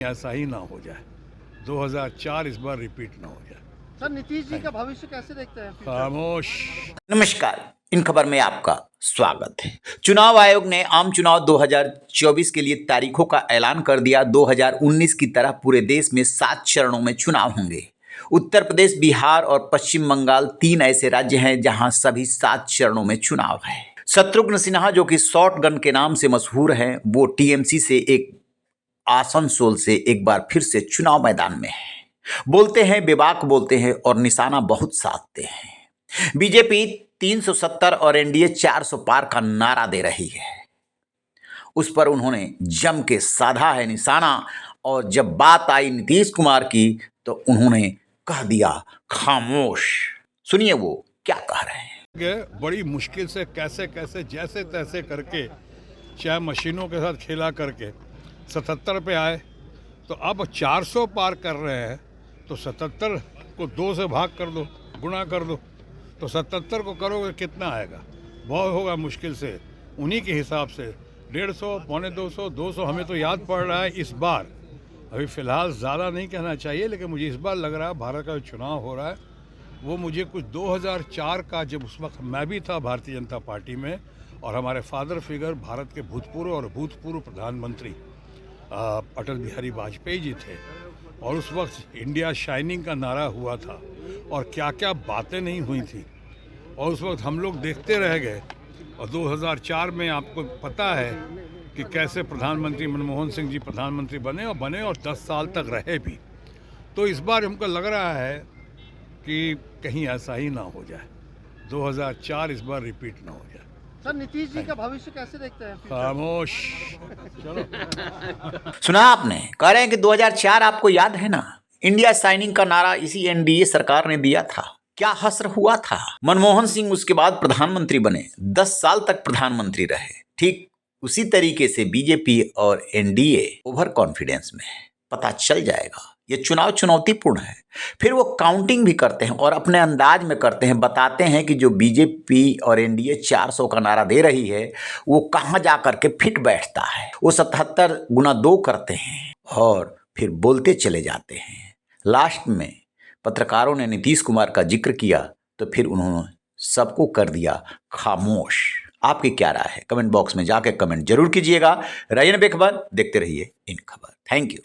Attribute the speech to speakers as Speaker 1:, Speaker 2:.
Speaker 1: ऐसा ही ना हो जाए, 2004 इस बार रिपीट ना हो जाए।
Speaker 2: सर, नीतीश जी का भविष्य कैसे देखते हैं फ्यूचर?
Speaker 1: खामोश।
Speaker 3: नमस्कार। इन खबर में आपका स्वागत है। चुनाव आयोग ने आम चुनाव 2024 के लिए तारीखों का ऐलान कर दिया। 2019 की तरह पूरे देश में 7 चरणों में चुनाव होंगे। उत्तर प्रदेश, बिहार और पश्चिम बंगाल 3 ऐसे राज्य हैं जहां सभी 7 चरणों में चुनाव है। शत्रुघ्न सिन्हा, जो कि शॉर्ट गन के नाम से मशहूर हैं, वो टीएमसी से आसनसोल से एक बार फिर से चुनाव मैदान में है। बोलते हैं, बेबाक बोलते हैं और निशाना बहुत साधते हैं। बीजेपी 370 और एनडीए 400 पार का नारा दे रही है। उस पर उन्होंने जम के साधा है निशाना, और जब बात आई नीतीश कुमार की तो उन्होंने कह दिया खामोश। सुनिए वो क्या कह रहे हैं।
Speaker 1: बड़ी मुश्किल से कैसे कैसे जैसे तैसे करके, चाहे मशीनों के साथ खेला करके 77 पे आए, तो अब 400 पार कर रहे हैं। तो 77 को 2 से भाग कर दो, गुणा कर दो, तो 77 को करोगे कितना आएगा? बहुत होगा मुश्किल से। उन्हीं के हिसाब से 150, पौने 200, 200 हमें तो याद पड़ रहा है इस बार। अभी फ़िलहाल ज़्यादा नहीं कहना चाहिए, लेकिन मुझे इस बार लग रहा है भारत का जो चुनाव हो रहा है वो मुझे कुछ 2004 का, जब उस वक्त मैं भी था भारतीय जनता पार्टी में, और हमारे फादर फिगर भारत के भूतपूर्व प्रधानमंत्री अटल बिहारी वाजपेयी जी थे, और उस वक्त इंडिया शाइनिंग का नारा हुआ था और क्या क्या बातें नहीं हुई थी, और उस वक्त हम लोग देखते रह गए। और 2004 में आपको पता है कि कैसे प्रधानमंत्री मनमोहन सिंह जी प्रधानमंत्री बने और 10 साल तक रहे भी। तो इस बार हमको लग रहा है कि कहीं ऐसा ही ना हो जाए, 2004 इस बार रिपीट ना हो जाए।
Speaker 2: सर, नीतीश जी का भविष्य कैसे देखते हैं फ्यूचर?
Speaker 1: खामोश। चलो।
Speaker 3: सुना आपने? कह रहे हैं कि 2004 आपको याद है ना? इंडिया शाइनिंग का नारा इसी एनडीए सरकार ने दिया था। क्या हश्र हुआ था। मनमोहन सिंह उसके बाद प्रधानमंत्री बने, 10 साल तक प्रधानमंत्री रहे। ठीक उसी तरीके से बीजेपी और एनडीए ओवर कॉन्फिडेंस में है। पता चल जाएगा। ये चुनाव चुनौतीपूर्ण है। फिर वो काउंटिंग भी करते हैं और अपने अंदाज में करते हैं। बताते हैं कि जो बीजेपी और एनडीए 400 का नारा दे रही है वो कहाँ जा करके फिट बैठता है। वो 77 गुना 2 करते हैं और फिर बोलते चले जाते हैं। लास्ट में पत्रकारों ने नीतीश कुमार का जिक्र किया तो फिर उन्होंने सबको कर दिया खामोश। आपकी क्या राय है? कमेंट बॉक्स में जाके कमेंट जरूर कीजिएगा। रहिए बेखबर, देखते रहिए इन खबर। Thank you.